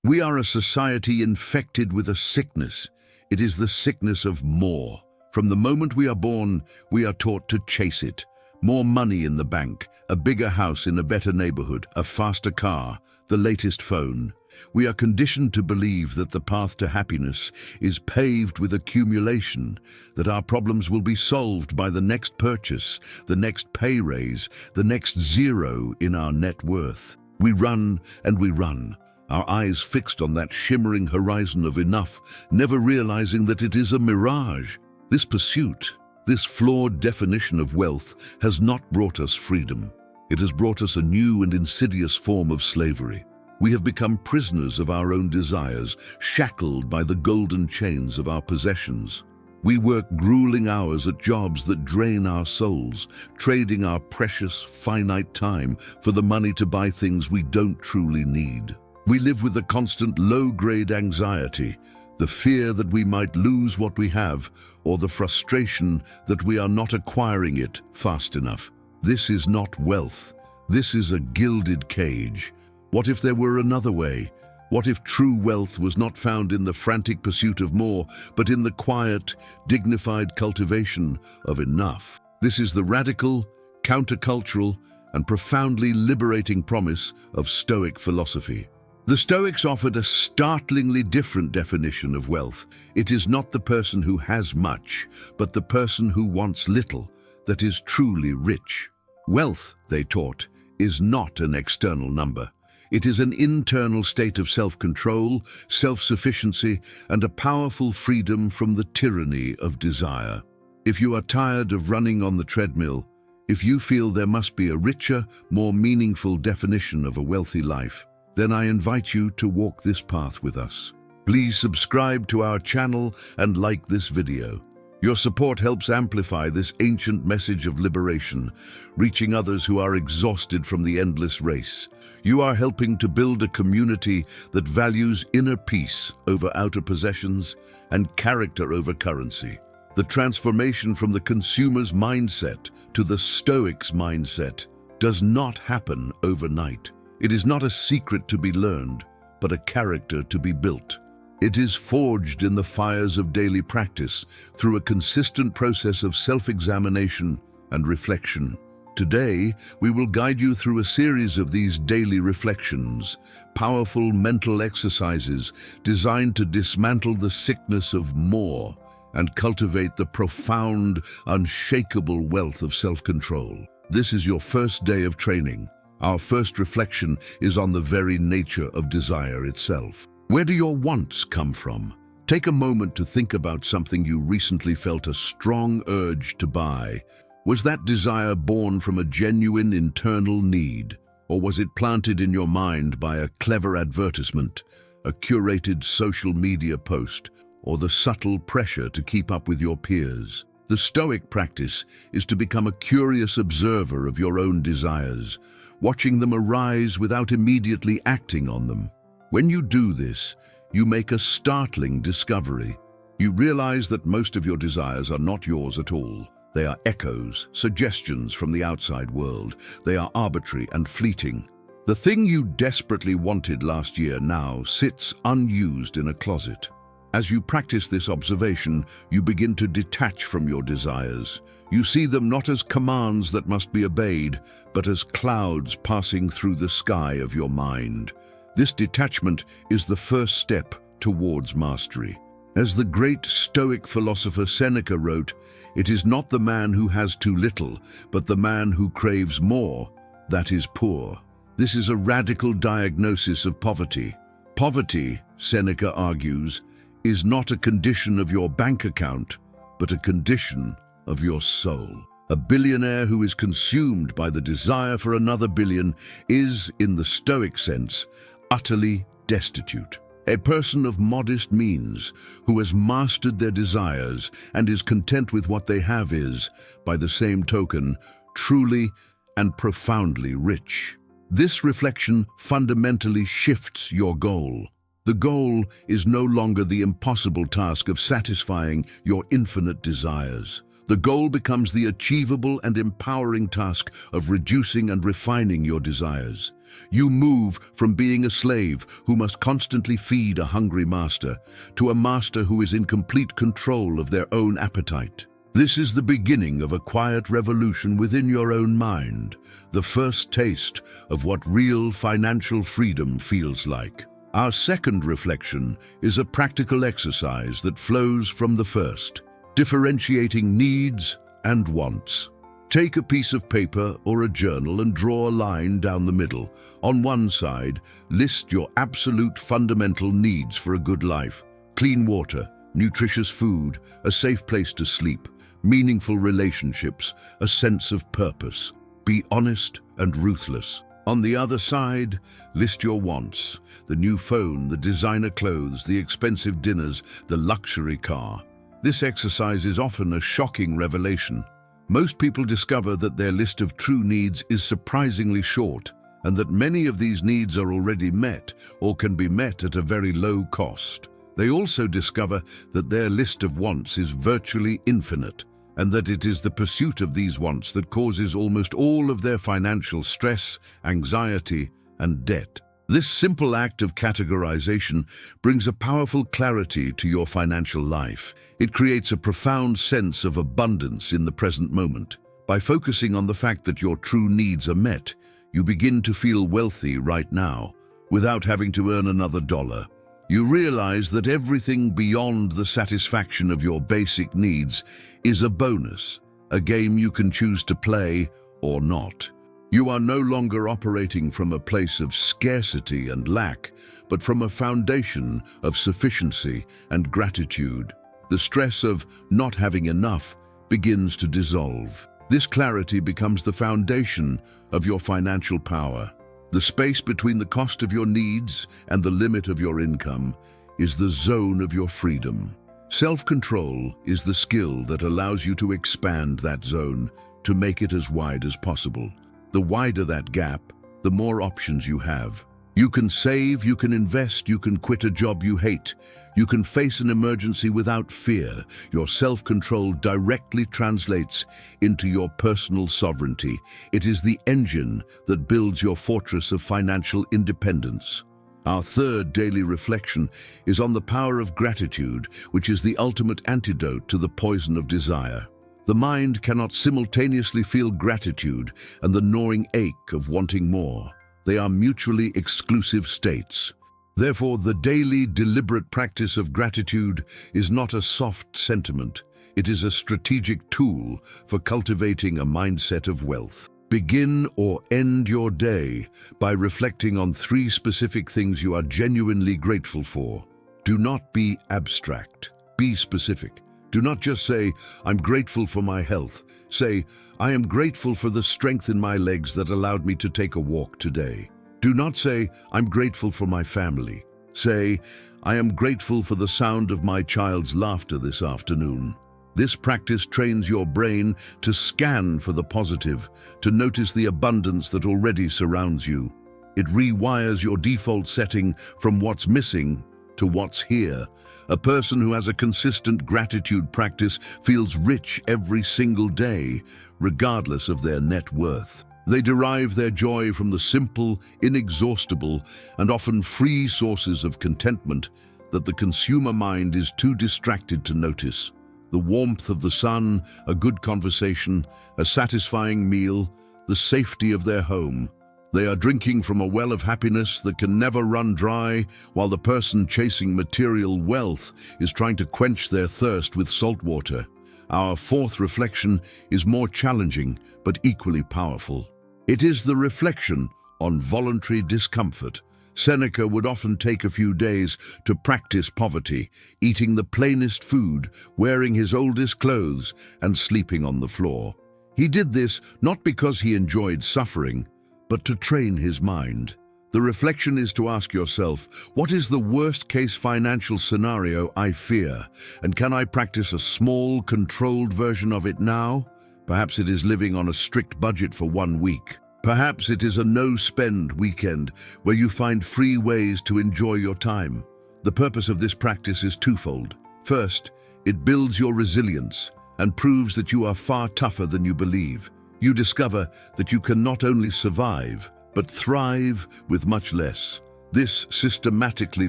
We are a society infected with a sickness. It is the sickness of more. From the moment we are born, we are taught to chase it. More money in the bank, a bigger house in a better neighborhood, a faster car, the latest phone. We are conditioned to believe that the path to happiness is paved with accumulation, that our problems will be solved by the next purchase, the next pay raise, the next zero in our net worth. We run and we run, our eyes fixed on that shimmering horizon of enough, never realizing that it is a mirage. This pursuit, this flawed definition of wealth, has not brought us freedom. It has brought us a new and insidious form of slavery. We have become prisoners of our own desires, shackled by the golden chains of our possessions. We work grueling hours at jobs that drain our souls, trading our precious, finite time for the money to buy things we don't truly need. We live with a constant low-grade anxiety, the fear that we might lose what we have, or the frustration that we are not acquiring it fast enough. This is not wealth. This is a gilded cage. What if there were another way? What if true wealth was not found in the frantic pursuit of more, but in the quiet, dignified cultivation of enough? This is the radical, countercultural, and profoundly liberating promise of Stoic philosophy. The Stoics offered a startlingly different definition of wealth. It is not the person who has much, but the person who wants little, that is truly rich. Wealth, they taught, is not an external number. It is an internal state of self-control, self-sufficiency, and a powerful freedom from the tyranny of desire. If you are tired of running on the treadmill, if you feel there must be a richer, more meaningful definition of a wealthy life, then I invite you to walk this path with us. Please subscribe to our channel and like this video. Your support helps amplify this ancient message of liberation, reaching others who are exhausted from the endless race. You are helping to build a community that values inner peace over outer possessions and character over currency. The transformation from the consumer's mindset to the Stoic's mindset does not happen overnight. It is not a secret to be learned, but a character to be built. It is forged in the fires of daily practice through a consistent process of self-examination and reflection. Today, we will guide you through a series of these daily reflections, powerful mental exercises designed to dismantle the sickness of more and cultivate the profound, unshakable wealth of self-control. This is your first day of training. Our first reflection is on the very nature of desire itself. Where do your wants come from? Take a moment to think about something you recently felt a strong urge to buy. Was that desire born from a genuine internal need, or was it planted in your mind by a clever advertisement, a curated social media post, or the subtle pressure to keep up with your peers? The Stoic practice is to become a curious observer of your own desires, watching them arise without immediately acting on them. When you do this, you make a startling discovery. You realize that most of your desires are not yours at all. They are echoes, suggestions from the outside world. They are arbitrary and fleeting. The thing you desperately wanted last year now sits unused in a closet. As you practice this observation, you begin to detach from your desires. You see them not as commands that must be obeyed, but as clouds passing through the sky of your mind. This detachment is the first step towards mastery. As the great Stoic philosopher Seneca wrote, "It is not the man who has too little, but the man who craves more, that is poor." This is a radical diagnosis of poverty. Poverty, Seneca argues, is not a condition of your bank account, but a condition of your soul. A billionaire who is consumed by the desire for another billion is, in the Stoic sense, utterly destitute. A person of modest means, who has mastered their desires and is content with what they have is, by the same token, truly and profoundly rich. This reflection fundamentally shifts your goal. The goal is no longer the impossible task of satisfying your infinite desires. The goal becomes the achievable and empowering task of reducing and refining your desires. You move from being a slave who must constantly feed a hungry master to a master who is in complete control of their own appetite. This is the beginning of a quiet revolution within your own mind, the first taste of what real financial freedom feels like. Our second reflection is a practical exercise that flows from the first, differentiating needs and wants. Take a piece of paper or a journal and draw a line down the middle. On one side, list your absolute fundamental needs for a good life: clean water, nutritious food, a safe place to sleep, meaningful relationships, a sense of purpose. Be honest and ruthless. On the other side, list your wants: the new phone, the designer clothes, the expensive dinners, the luxury car. This exercise is often a shocking revelation. Most people discover that their list of true needs is surprisingly short, and that many of these needs are already met or can be met at a very low cost. They also discover that their list of wants is virtually infinite, and that it is the pursuit of these wants that causes almost all of their financial stress, anxiety, and debt. This simple act of categorization brings a powerful clarity to your financial life. It creates a profound sense of abundance in the present moment. By focusing on the fact that your true needs are met, you begin to feel wealthy right now, without having to earn another dollar. You realize that everything beyond the satisfaction of your basic needs is a bonus, a game you can choose to play or not. You are no longer operating from a place of scarcity and lack, but from a foundation of sufficiency and gratitude. The stress of not having enough begins to dissolve. This clarity becomes the foundation of your financial power. The space between the cost of your needs and the limit of your income is the zone of your freedom. Self-control is the skill that allows you to expand that zone, to make it as wide as possible. The wider that gap, the more options you have. You can save, you can invest, you can quit a job you hate. You can face an emergency without fear. Your self-control directly translates into your personal sovereignty. It is the engine that builds your fortress of financial independence. Our third daily reflection is on the power of gratitude, which is the ultimate antidote to the poison of desire. The mind cannot simultaneously feel gratitude and the gnawing ache of wanting more. They are mutually exclusive states. Therefore, the daily, deliberate practice of gratitude is not a soft sentiment. It is a strategic tool for cultivating a mindset of wealth. Begin or end your day by reflecting on 3 specific things you are genuinely grateful for. Do not be abstract. Be specific. Do not just say, "I'm grateful for my health." Say, "I am grateful for the strength in my legs that allowed me to take a walk today." Do not say, "I'm grateful for my family." Say, "I am grateful for the sound of my child's laughter this afternoon." This practice trains your brain to scan for the positive, to notice the abundance that already surrounds you. It rewires your default setting from what's missing to what's here. A person who has a consistent gratitude practice feels rich every single day, regardless of their net worth. They derive their joy from the simple, inexhaustible, and often free sources of contentment that the consumer mind is too distracted to notice. The warmth of the sun, a good conversation, a satisfying meal, the safety of their home. They are drinking from a well of happiness that can never run dry, while the person chasing material wealth is trying to quench their thirst with salt water. Our fourth reflection is more challenging, but equally powerful. It is the reflection on voluntary discomfort. Seneca would often take a few days to practice poverty, eating the plainest food, wearing his oldest clothes, and sleeping on the floor. He did this not because he enjoyed suffering, but to train his mind. The reflection is to ask yourself, what is the worst-case financial scenario I fear, and can I practice a small, controlled version of it now? Perhaps it is living on a strict budget for 1 week. Perhaps it is a no-spend weekend where you find free ways to enjoy your time. The purpose of this practice is twofold. First, it builds your resilience. and proves that you are far tougher than you believe. You discover that you can not only survive, but thrive with much less. This systematically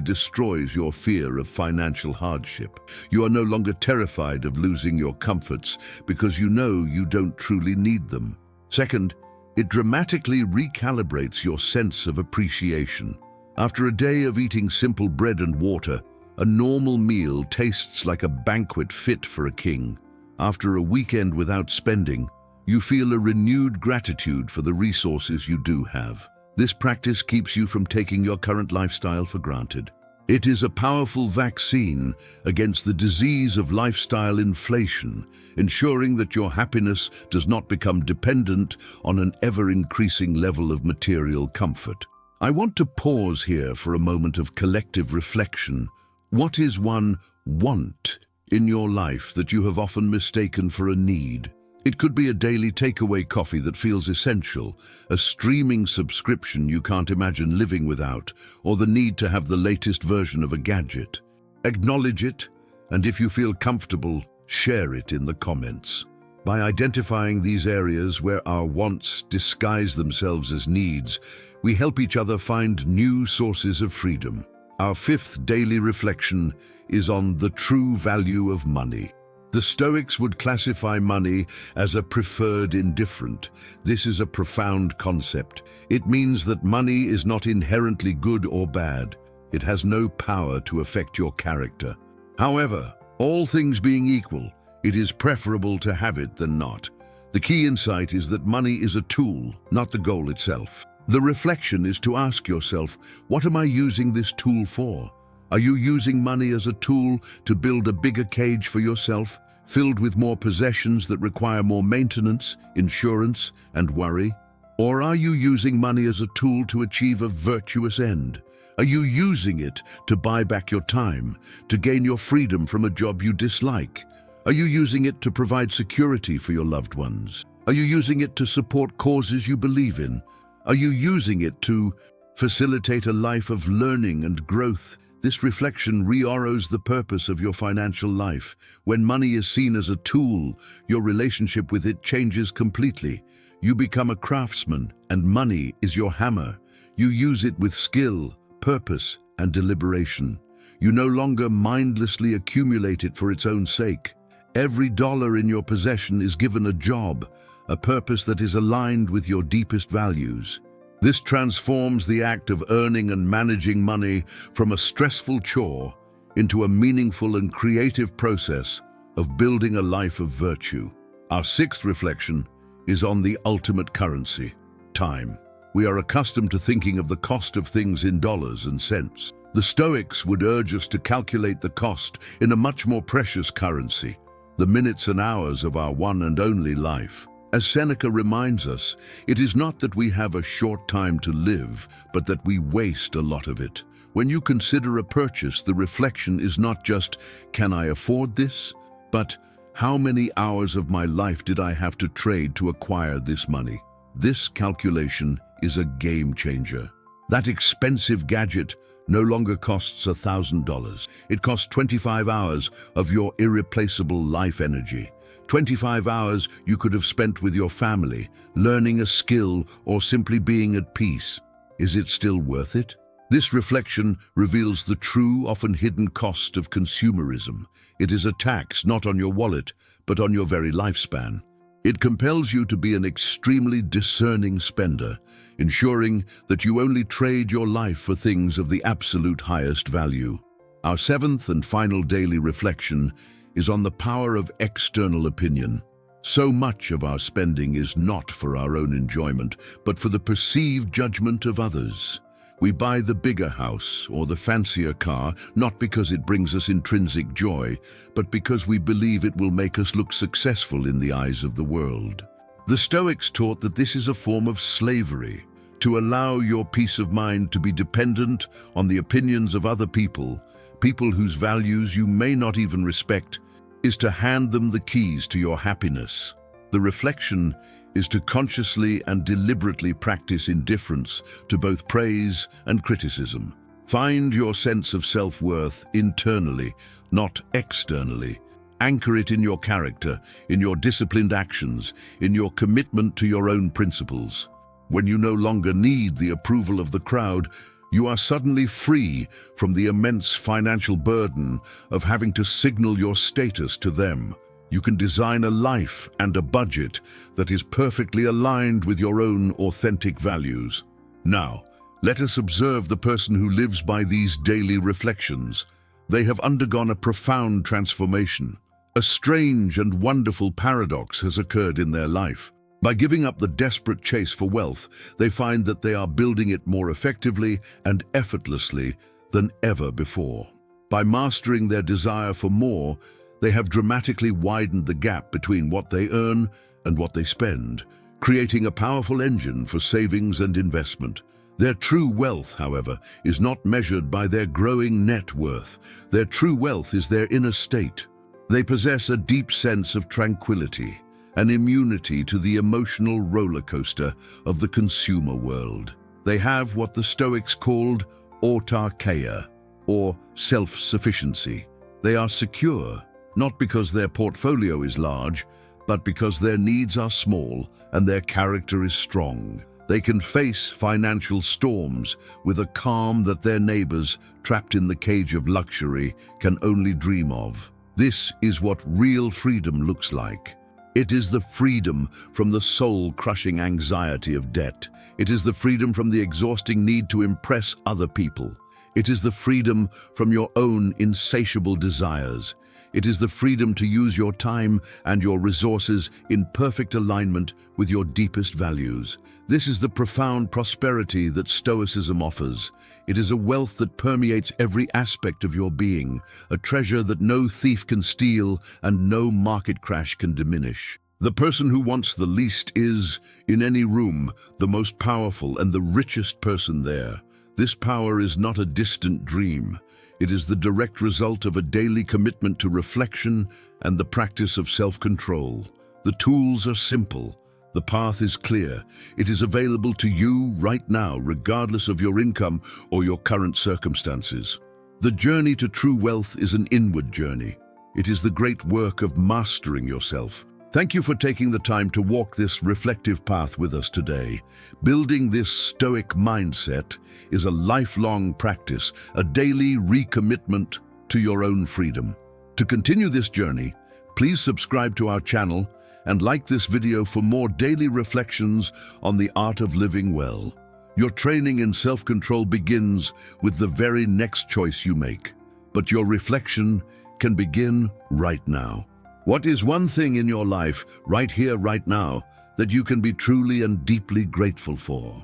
destroys your fear of financial hardship. You are no longer terrified of losing your comforts because you know you don't truly need them. Second, it dramatically recalibrates your sense of appreciation. After a day of eating simple bread and water, a normal meal tastes like a banquet fit for a king. After a weekend without spending, you feel a renewed gratitude for the resources you do have. This practice keeps you from taking your current lifestyle for granted. It is a powerful vaccine against the disease of lifestyle inflation, ensuring that your happiness does not become dependent on an ever-increasing level of material comfort. I want to pause here for a moment of collective reflection. What is one want in your life that you have often mistaken for a need? It could be a daily takeaway coffee that feels essential, a streaming subscription you can't imagine living without, or the need to have the latest version of a gadget. Acknowledge it, and if you feel comfortable, share it in the comments. By identifying these areas where our wants disguise themselves as needs, we help each other find new sources of freedom. Our fifth daily reflection is on the true value of money. The Stoics would classify money as a preferred indifferent. This is a profound concept. It means that money is not inherently good or bad. It has no power to affect your character. However, all things being equal, it is preferable to have it than not. The key insight is that money is a tool, not the goal itself. The reflection is to ask yourself, what am I using this tool for? Are you using money as a tool to build a bigger cage for yourself, filled with more possessions that require more maintenance, insurance, and worry? Or are you using money as a tool to achieve a virtuous end? Are you using it to buy back your time, to gain your freedom from a job you dislike? Are you using it to provide security for your loved ones? Are you using it to support causes you believe in? Are you using it to facilitate a life of learning and growth? This reflection reorrows the purpose of your financial life. When money is seen as a tool, your relationship with it changes completely. You become a craftsman, and money is your hammer. You use it with skill, purpose, and deliberation. You no longer mindlessly accumulate it for its own sake. Every dollar in your possession is given a job, a purpose that is aligned with your deepest values. This transforms the act of earning and managing money from a stressful chore into a meaningful and creative process of building a life of virtue. Our sixth reflection is on the ultimate currency, time. We are accustomed to thinking of the cost of things in dollars and cents. The Stoics would urge us to calculate the cost in a much more precious currency, the minutes and hours of our one and only life. As Seneca reminds us, it is not that we have a short time to live, but that we waste a lot of it. When you consider a purchase, the reflection is not just, can I afford this? But, how many hours of my life did I have to trade to acquire this money? This calculation is a game changer. That expensive gadget no longer costs $1,000. It costs 25 hours of your irreplaceable life energy. 25 hours you could have spent with your family, learning a skill, or simply being at peace. Is it still worth it? This reflection reveals the true, often hidden cost of consumerism. It is a tax not on your wallet, but on your very lifespan. It compels you to be an extremely discerning spender, ensuring that you only trade your life for things of the absolute highest value. Our seventh and final daily reflection is on the power of external opinion. So much of our spending is not for our own enjoyment, but for the perceived judgment of others. We buy the bigger house or the fancier car, not because it brings us intrinsic joy, but because we believe it will make us look successful in the eyes of the world. The Stoics taught that this is a form of slavery. To allow your peace of mind to be dependent on the opinions of other people, people whose values you may not even respect, is to hand them the keys to your happiness. The reflection is to consciously and deliberately practice indifference to both praise and criticism. Find your sense of self-worth internally, not externally. Anchor it in your character, in your disciplined actions, in your commitment to your own principles. When you no longer need the approval of the crowd, you are suddenly free from the immense financial burden of having to signal your status to them. You can design a life and a budget that is perfectly aligned with your own authentic values. Now, let us observe the person who lives by these daily reflections. They have undergone a profound transformation. A strange and wonderful paradox has occurred in their life. By giving up the desperate chase for wealth, they find that they are building it more effectively and effortlessly than ever before. By mastering their desire for more, they have dramatically widened the gap between what they earn and what they spend, creating a powerful engine for savings and investment. Their true wealth, however, is not measured by their growing net worth. Their true wealth is their inner state. They possess a deep sense of tranquility, an immunity to the emotional roller coaster of the consumer world. They have what the Stoics called autarkeia, or self-sufficiency. They are secure, not because their portfolio is large, but because their needs are small and their character is strong. They can face financial storms with a calm that their neighbors, trapped in the cage of luxury, can only dream of. This is what real freedom looks like. It is the freedom from the soul-crushing anxiety of debt. It is the freedom from the exhausting need to impress other people. It is the freedom from your own insatiable desires. It is the freedom to use your time and your resources in perfect alignment with your deepest values. This is the profound prosperity that Stoicism offers. It is a wealth that permeates every aspect of your being, a treasure that no thief can steal and no market crash can diminish. The person who wants the least is, in any room, the most powerful and the richest person there. This power is not a distant dream. It is the direct result of a daily commitment to reflection and the practice of self-control. The tools are simple. The path is clear. It is available to you right now, regardless of your income or your current circumstances. The journey to true wealth is an inward journey. It is the great work of mastering yourself. Thank you for taking the time to walk this reflective path with us today. Building this Stoic mindset is a lifelong practice, a daily recommitment to your own freedom. To continue this journey, please subscribe to our channel and like this video for more daily reflections on the art of living well. Your training in self-control begins with the very next choice you make, but your reflection can begin right now. What is one thing in your life, right here, right now, that you can be truly and deeply grateful for?